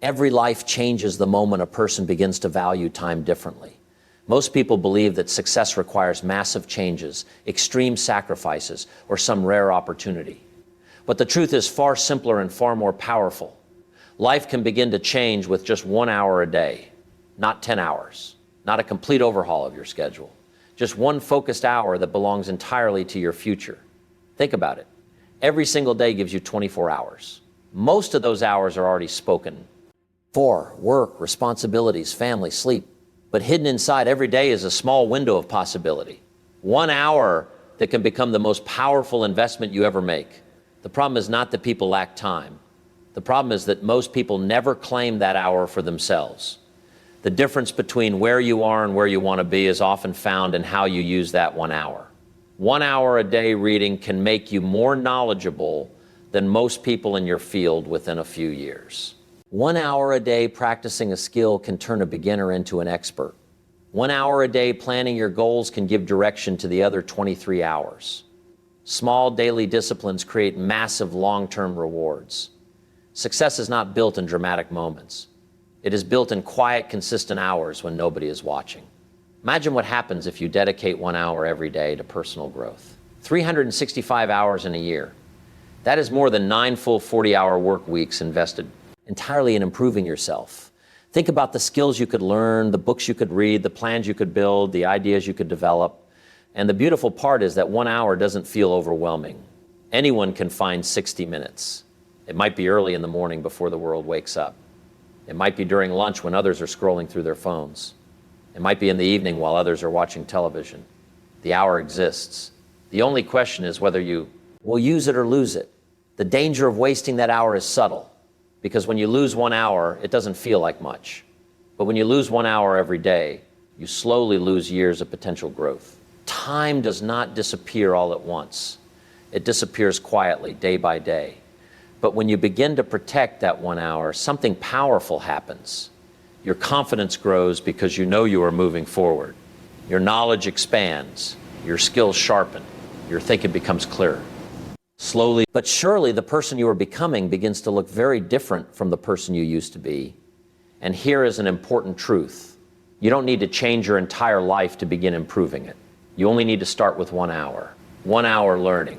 Every life changes the moment a person begins to value time differently. Most people believe that success requires massive changes, extreme sacrifices, or some rare opportunity. But the truth is far simpler and far more powerful. Life can begin to change with just 1 hour a day, not 10 hours, not a complete overhaul of your schedule. Just one focused hour that belongs entirely to your future. Think about it. Every single day gives you 24 hours. Most of those hours are already spoken for work, responsibilities, family, sleep. But hidden inside every day is a small window of possibility. 1 hour that can become the most powerful investment you ever make. The problem is not that people lack time. The problem is that most people never claim that hour for themselves. The difference between where you are and where you want to be is often found in how you use that 1 hour. 1 hour a day reading can make you more knowledgeable than most people in your field within a few years. 1 hour a day practicing a skill can turn a beginner into an expert. 1 hour a day planning your goals can give direction to the other 23 hours. Small daily disciplines create massive long-term rewards. Success is not built in dramatic moments. It is built in quiet, consistent hours when nobody is watching. Imagine what happens if you dedicate 1 hour every day to personal growth. 365 hours in a year. That is more than 9 full 40-hour work weeks invested entirely in improving yourself. Think about the skills you could learn, the books you could read, the plans you could build, the ideas you could develop. And the beautiful part is that 1 hour doesn't feel overwhelming. Anyone can find 60 minutes. It might be early in the morning before the world wakes up. It might be during lunch when others are scrolling through their phones. It might be in the evening while others are watching television. The hour exists. The only question is whether you will use it or lose it. The danger of wasting that hour is subtle, because when you lose 1 hour, it doesn't feel like much. But when you lose 1 hour every day, you slowly lose years of potential growth. Time does not disappear all at once. It disappears quietly, day by day. But when you begin to protect that 1 hour, something powerful happens. Your confidence grows because you know you are moving forward. Your knowledge expands, your skills sharpen, your thinking becomes clearer. Slowly but surely, the person you are becoming begins to look very different from the person you used to be. And here is an important truth. You don't need to change your entire life to begin improving it. You only need to start with 1 hour. 1 hour learning,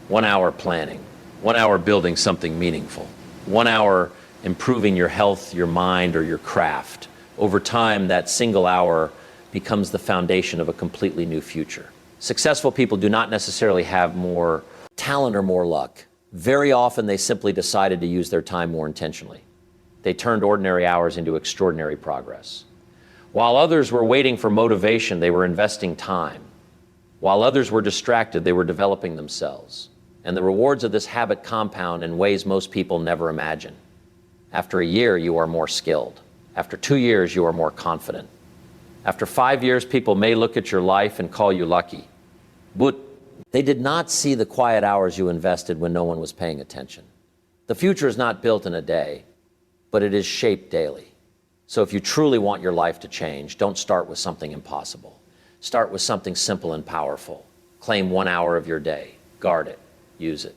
1 hour planning, 1 hour building something meaningful, 1 hour improving your health, your mind, or your craft. Over time, that single hour becomes the foundation of a completely new future. Successful people do not necessarily have more talent or more luck. Very often, they simply decided to use their time more intentionally. They turned ordinary hours into extraordinary progress. While others were waiting for motivation, they were investing time. While others were distracted, they were developing themselves. And the rewards of this habit compound in ways most people never imagine. After a year, you are more skilled. After 2 years, you are more confident. After 5 years, people may look at your life and call you lucky. But they did not see the quiet hours you invested when no one was paying attention. The future is not built in a day, but it is shaped daily. So if you truly want your life to change, don't start with something impossible. Start with something simple and powerful. Claim 1 hour of your day. Guard it. Use it.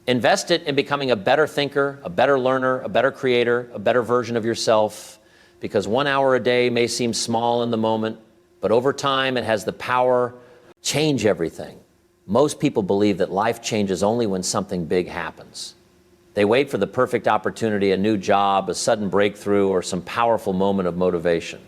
Invest it in becoming a better thinker, a better learner, a better creator, a better version of yourself, because 1 hour a day may seem small in the moment, but over time it has the power to change everything. Most people believe that life changes only when something big happens. They wait for the perfect opportunity, a new job, a sudden breakthrough, or some powerful moment of motivation.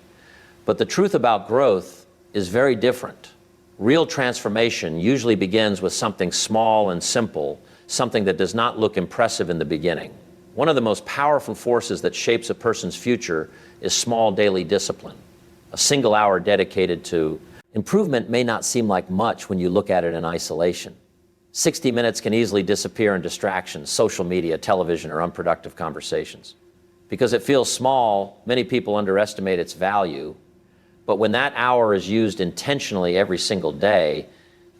But the truth about growth is very different. Real transformation usually begins with something small and simple, something that does not look impressive in the beginning. One of the most powerful forces that shapes a person's future is small daily discipline. A single hour dedicated to improvement may not seem like much when you look at it in isolation. 60 minutes can easily disappear in distractions, social media, television, or unproductive conversations. Because it feels small, many people underestimate its value. But when that hour is used intentionally every single day,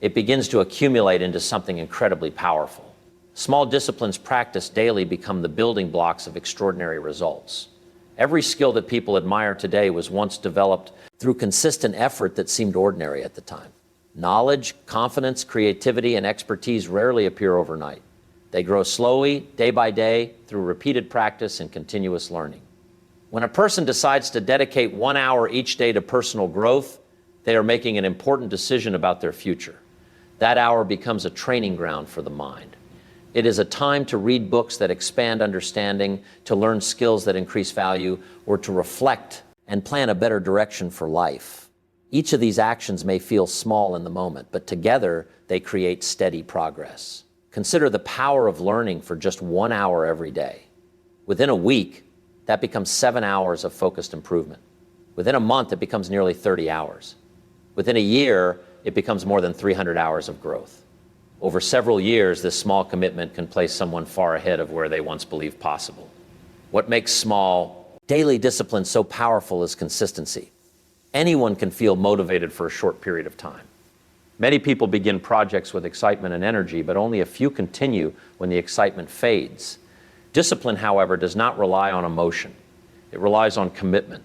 it begins to accumulate into something incredibly powerful. Small disciplines practiced daily become the building blocks of extraordinary results. Every skill that people admire today was once developed through consistent effort that seemed ordinary at the time. Knowledge, confidence, creativity, and expertise rarely appear overnight. They grow slowly, day by day, through repeated practice and continuous learning. When a person decides to dedicate 1 hour each day to personal growth, they are making an important decision about their future. That hour becomes a training ground for the mind. It is a time to read books that expand understanding, to learn skills that increase value, or to reflect and plan a better direction for life. Each of these actions may feel small in the moment, but together they create steady progress. Consider the power of learning for just 1 hour every day. Within a week, that becomes 7 hours of focused improvement. Within a month, it becomes nearly 30 hours. Within a year, it becomes more than 300 hours of growth. Over several years, this small commitment can place someone far ahead of where they once believed possible. What makes small, daily discipline so powerful is consistency. Anyone can feel motivated for a short period of time. Many people begin projects with excitement and energy, but only a few continue when the excitement fades. Discipline, however, does not rely on emotion. It relies on commitment.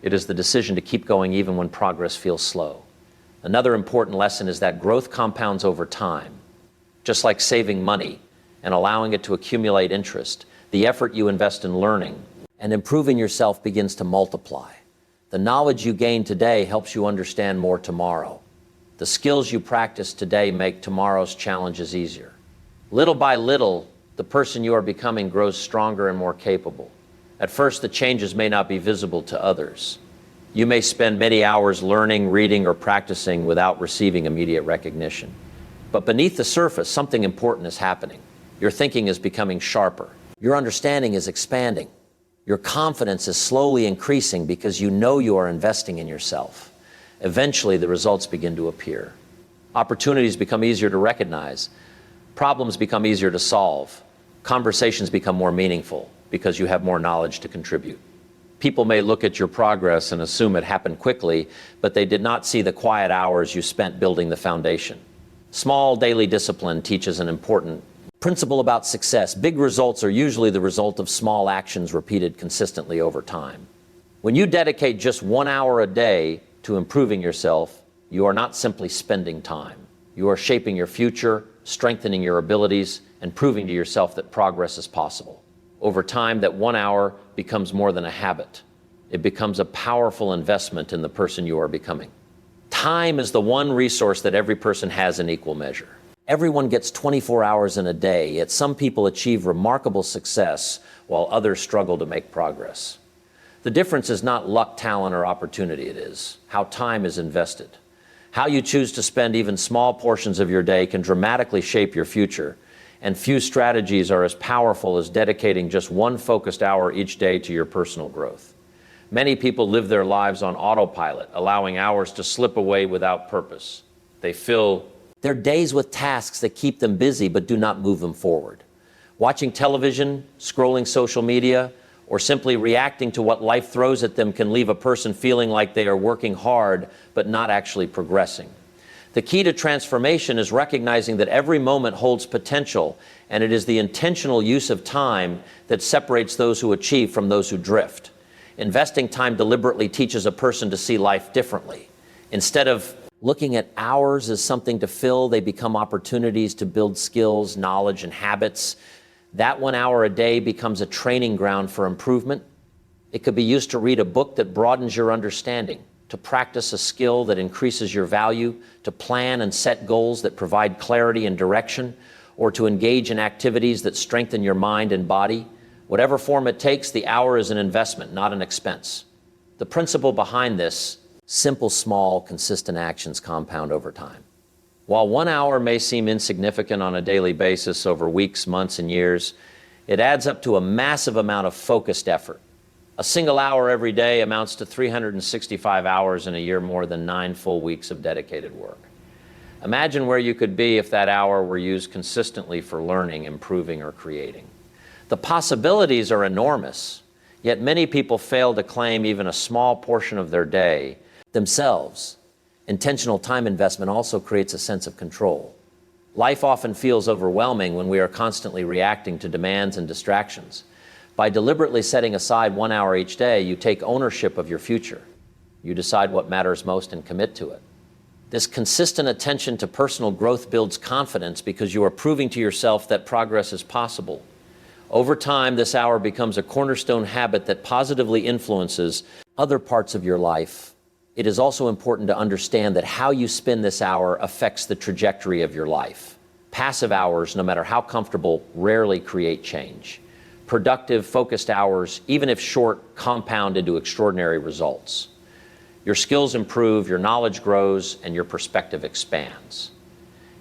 It is the decision to keep going even when progress feels slow. Another important lesson is that growth compounds over time. Just like saving money and allowing it to accumulate interest, the effort you invest in learning and improving yourself begins to multiply. The knowledge you gain today helps you understand more tomorrow. The skills you practice today make tomorrow's challenges easier. Little by little, the person you are becoming grows stronger and more capable. At first, the changes may not be visible to others. You may spend many hours learning, reading, or practicing without receiving immediate recognition. But beneath the surface, something important is happening. Your thinking is becoming sharper. Your understanding is expanding. Your confidence is slowly increasing because you know you are investing in yourself. Eventually, the results begin to appear. Opportunities become easier to recognize. Problems become easier to solve. Conversations become more meaningful because you have more knowledge to contribute. People may look at your progress and assume it happened quickly, but they did not see the quiet hours you spent building the foundation. Small daily discipline teaches an important principle about success. Big results are usually the result of small actions repeated consistently over time. When you dedicate just 1 hour a day to improving yourself, you are not simply spending time. You are shaping your future, strengthening your abilities, and proving to yourself that progress is possible. Over time, that 1 hour becomes more than a habit. It becomes a powerful investment in the person you are becoming. Time is the one resource that every person has in equal measure. Everyone gets 24 hours in a day, yet some people achieve remarkable success while others struggle to make progress. The difference is not luck, talent, or opportunity. It is how time is invested. How you choose to spend even small portions of your day can dramatically shape your future, and few strategies are as powerful as dedicating just one focused hour each day to your personal growth. Many people live their lives on autopilot, allowing hours to slip away without purpose. They fill their days with tasks that keep them busy but do not move them forward. Watching television, scrolling social media, or simply reacting to what life throws at them can leave a person feeling like they are working hard but not actually progressing. The key to transformation is recognizing that every moment holds potential, and it is the intentional use of time that separates those who achieve from those who drift. Investing time deliberately teaches a person to see life differently. Instead of looking at hours as something to fill, they become opportunities to build skills, knowledge, and habits. That 1 hour a day becomes a training ground for improvement. It could be used to read a book that broadens your understanding, to practice a skill that increases your value, to plan and set goals that provide clarity and direction, or to engage in activities that strengthen your mind and body. Whatever form it takes, the hour is an investment, not an expense. The principle behind this: simple, small, consistent actions compound over time. While 1 hour may seem insignificant on a daily basis over weeks, months, and years, it adds up to a massive amount of focused effort. A single hour every day amounts to 365 hours in a year, more than 9 full weeks of dedicated work. Imagine where you could be if that hour were used consistently for learning, improving, or creating. The possibilities are enormous, yet many people fail to claim even a small portion of their day themselves. Intentional time investment also creates a sense of control. Life often feels overwhelming when we are constantly reacting to demands and distractions. By deliberately setting aside 1 hour each day, you take ownership of your future. You decide what matters most and commit to it. This consistent attention to personal growth builds confidence because you are proving to yourself that progress is possible. Over time, this hour becomes a cornerstone habit that positively influences other parts of your life. It is also important to understand that how you spend this hour affects the trajectory of your life. Passive hours, no matter how comfortable, rarely create change. Productive, focused hours, even if short, compound into extraordinary results. Your skills improve, your knowledge grows, and your perspective expands.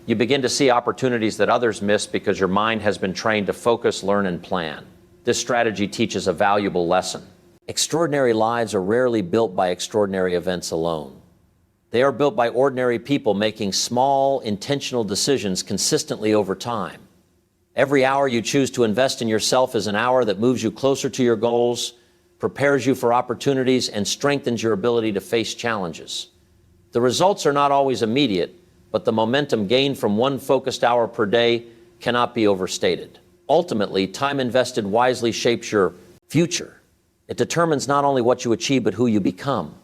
You begin to see opportunities that others miss because your mind has been trained to focus, learn, and plan. This strategy teaches a valuable lesson. Extraordinary lives are rarely built by extraordinary events alone. They are built by ordinary people making small, intentional decisions consistently over time. Every hour you choose to invest in yourself is an hour that moves you closer to your goals, prepares you for opportunities, and strengthens your ability to face challenges. The results are not always immediate, but the momentum gained from one focused hour per day cannot be overstated. Ultimately, time invested wisely shapes your future. It determines not only what you achieve, but who you become.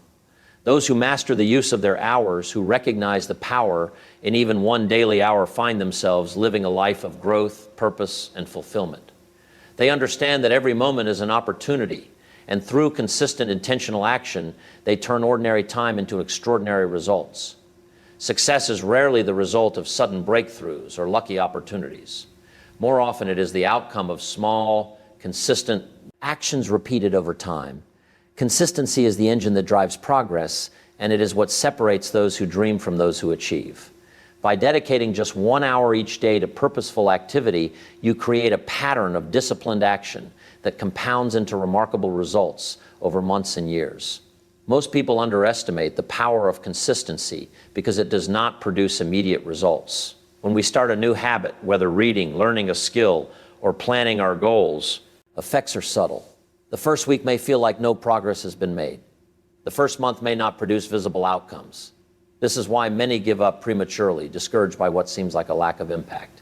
Those who master the use of their hours, who recognize the power in even one daily hour, find themselves living a life of growth, purpose, and fulfillment. They understand that every moment is an opportunity, and through consistent intentional action, they turn ordinary time into extraordinary results. Success is rarely the result of sudden breakthroughs or lucky opportunities. More often, it is the outcome of small, consistent actions repeated over time. Consistency is the engine that drives progress, and it is what separates those who dream from those who achieve. By dedicating just 1 hour each day to purposeful activity, you create a pattern of disciplined action that compounds into remarkable results over months and years. Most people underestimate the power of consistency because it does not produce immediate results. When we start a new habit, whether reading, learning a skill, or planning our goals, effects are subtle. The first week may feel like no progress has been made. The first month may not produce visible outcomes. This is why many give up prematurely, discouraged by what seems like a lack of impact.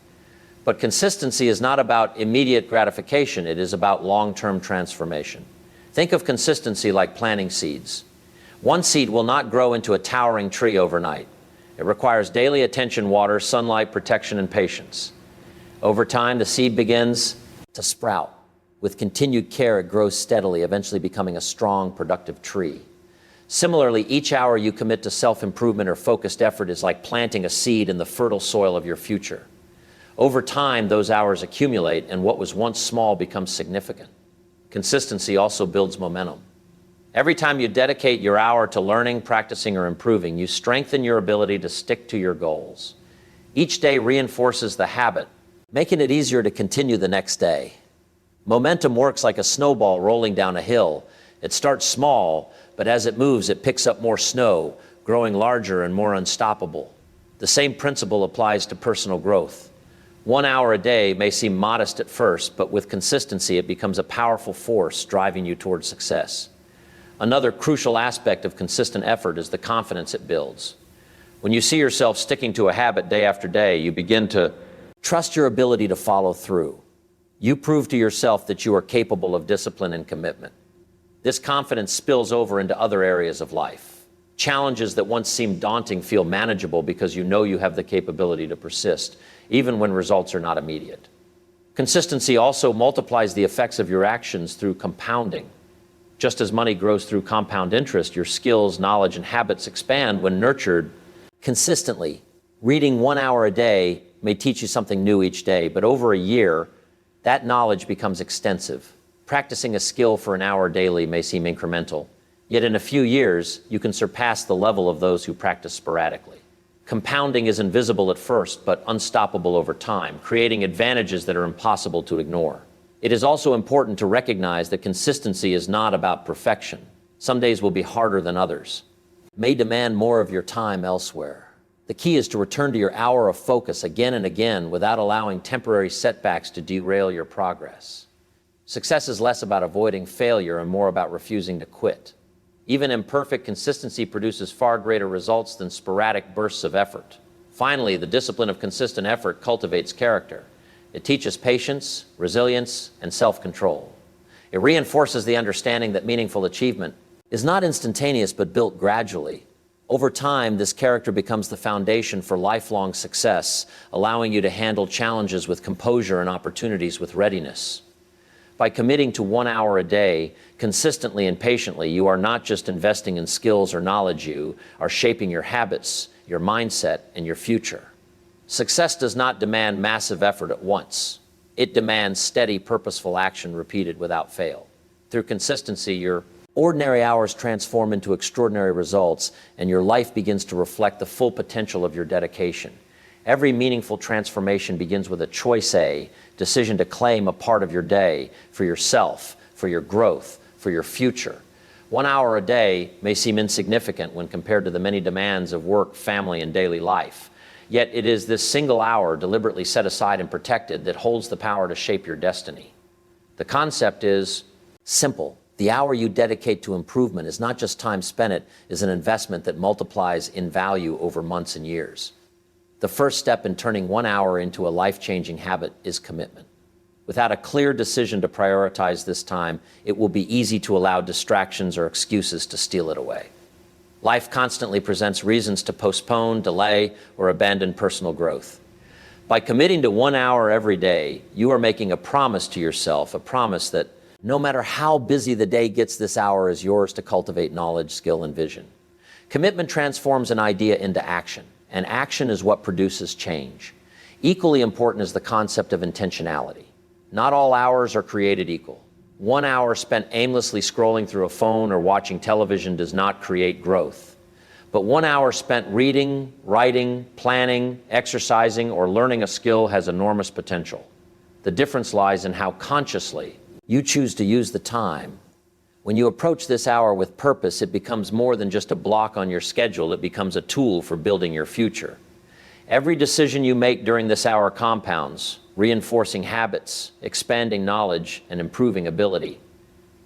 But consistency is not about immediate gratification, it is about long-term transformation. Think of consistency like planting seeds. One seed will not grow into a towering tree overnight. It requires daily attention, water, sunlight, protection, and patience. Over time, the seed begins to sprout. With continued care, it grows steadily, eventually becoming a strong, productive tree. Similarly, each hour you commit to self-improvement or focused effort is like planting a seed in the fertile soil of your future. Over time, those hours accumulate, and what was once small becomes significant. Consistency also builds momentum. Every time you dedicate your hour to learning, practicing, or improving, you strengthen your ability to stick to your goals. Each day reinforces the habit, making it easier to continue the next day. Momentum works like a snowball rolling down a hill. It starts small, but as it moves, it picks up more snow, growing larger and more unstoppable. The same principle applies to personal growth. 1 hour a day may seem modest at first, but with consistency, it becomes a powerful force driving you towards success. Another crucial aspect of consistent effort is the confidence it builds. When you see yourself sticking to a habit day after day, you begin to trust your ability to follow through. You prove to yourself that you are capable of discipline and commitment. This confidence spills over into other areas of life. Challenges that once seemed daunting feel manageable because you know you have the capability to persist, even when results are not immediate. Consistency also multiplies the effects of your actions through compounding. Just as money grows through compound interest, your skills, knowledge, and habits expand when nurtured consistently. Reading 1 hour a day may teach you something new each day, but over a year, that knowledge becomes extensive. Practicing a skill for an hour daily may seem incremental, yet in a few years, you can surpass the level of those who practice sporadically. Compounding is invisible at first, but unstoppable over time, creating advantages that are impossible to ignore. It is also important to recognize that consistency is not about perfection. Some days will be harder than others, may demand more of your time elsewhere. The key is to return to your hour of focus again and again without allowing temporary setbacks to derail your progress. Success is less about avoiding failure and more about refusing to quit. Even imperfect consistency produces far greater results than sporadic bursts of effort. Finally, the discipline of consistent effort cultivates character. It teaches patience, resilience, and self-control. It reinforces the understanding that meaningful achievement is not instantaneous but built gradually. Over time, this character becomes the foundation for lifelong success, allowing you to handle challenges with composure and opportunities with readiness. By committing to 1 hour a day, consistently and patiently, you are not just investing in skills or knowledge, you are shaping your habits, your mindset, and your future. Success does not demand massive effort at once. It demands steady, purposeful action repeated without fail. Through consistency, your ordinary hours transform into extraordinary results, and your life begins to reflect the full potential of your dedication. Every meaningful transformation begins with a choice, a decision to claim a part of your day for yourself, for your growth, for your future. 1 hour a day may seem insignificant when compared to the many demands of work, family, and daily life. Yet it is this single hour, deliberately set aside and protected, that holds the power to shape your destiny. The concept is simple. The hour you dedicate to improvement is not just time spent, it is an investment that multiplies in value over months and years. The first step in turning 1 hour into a life-changing habit is commitment. Without a clear decision to prioritize this time, it will be easy to allow distractions or excuses to steal it away. Life constantly presents reasons to postpone, delay, or abandon personal growth. By committing to 1 hour every day, you are making a promise to yourself, a promise that no matter how busy the day gets, this hour is yours to cultivate knowledge, skill, and vision. Commitment transforms an idea into action, and action is what produces change. Equally important is the concept of intentionality. Not all hours are created equal. 1 hour spent aimlessly scrolling through a phone or watching television does not create growth. But 1 hour spent reading, writing, planning, exercising, or learning a skill has enormous potential. The difference lies in how consciously you choose to use the time. When you approach this hour with purpose, it becomes more than just a block on your schedule. It becomes a tool for building your future. Every decision you make during this hour compounds, reinforcing habits, expanding knowledge, and improving ability.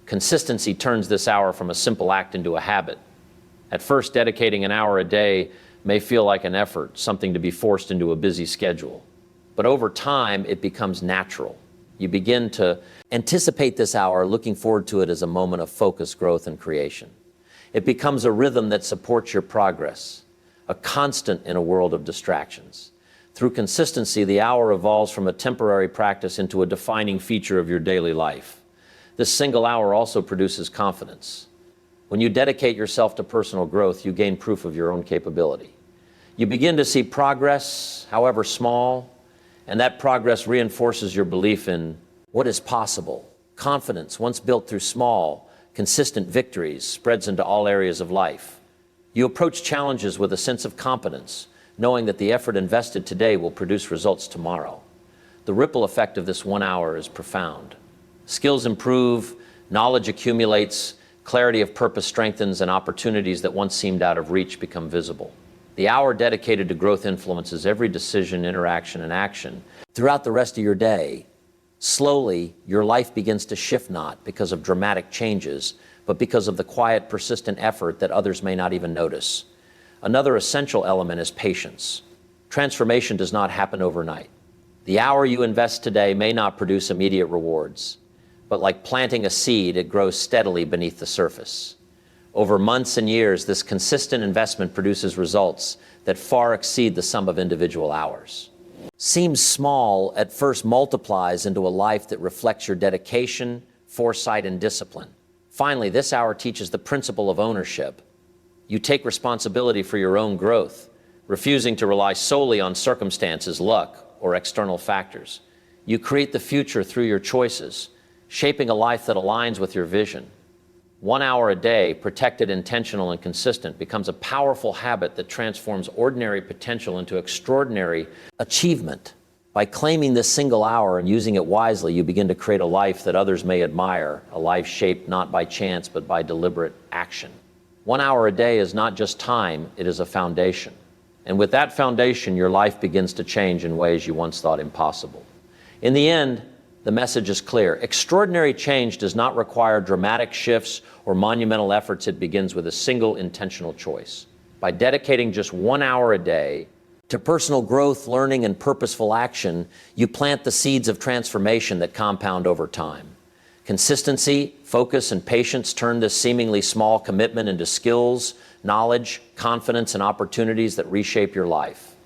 Consistency turns this hour from a simple act into a habit. At first, dedicating an hour a day may feel like an effort, something to be forced into a busy schedule. But over time, it becomes natural. You begin to anticipate this hour, looking forward to it as a moment of focus, growth, and creation. It becomes a rhythm that supports your progress, a constant in a world of distractions. Through consistency, the hour evolves from a temporary practice into a defining feature of your daily life. This single hour also produces confidence. When you dedicate yourself to personal growth, you gain proof of your own capability. You begin to see progress, however small, and that progress reinforces your belief in what is possible. Confidence, once built through small, consistent victories, spreads into all areas of life. You approach challenges with a sense of competence, knowing that the effort invested today will produce results tomorrow. The ripple effect of this 1 hour is profound. Skills improve, knowledge accumulates, clarity of purpose strengthens, and opportunities that once seemed out of reach become visible. The hour dedicated to growth influences every decision, interaction, and action throughout the rest of your day. Slowly, your life begins to shift, not because of dramatic changes, but because of the quiet, persistent effort that others may not even notice. Another essential element is patience. Transformation does not happen overnight. The hour you invest today may not produce immediate rewards, but like planting a seed, it grows steadily beneath the surface. Over months and years, this consistent investment produces results that far exceed the sum of individual hours. Seems small, at first multiplies into a life that reflects your dedication, foresight, and discipline. Finally, this hour teaches the principle of ownership. You take responsibility for your own growth, refusing to rely solely on circumstances, luck, or external factors. You create the future through your choices, shaping a life that aligns with your vision. 1 hour a day, protected, intentional, and consistent, becomes a powerful habit that transforms ordinary potential into extraordinary achievement. By claiming this single hour and using it wisely, you begin to create a life that others may admire, a life shaped not by chance, but by deliberate action. 1 hour a day is not just time, it is a foundation. And with that foundation, your life begins to change in ways you once thought impossible. In the end, the message is clear. Extraordinary change does not require dramatic shifts or monumental efforts. It begins with a single intentional choice. By dedicating just 1 hour a day to personal growth, learning, and purposeful action, you plant the seeds of transformation that compound over time. Consistency, focus, and patience turn this seemingly small commitment into skills, knowledge, confidence, and opportunities that reshape your life.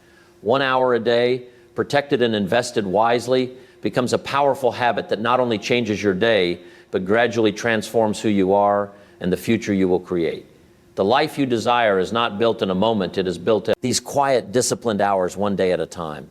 1 hour a day, protected and invested wisely, becomes a powerful habit that not only changes your day, but gradually transforms who you are and the future you will create. The life you desire is not built in a moment, it is built in these quiet, disciplined hours, one day at a time.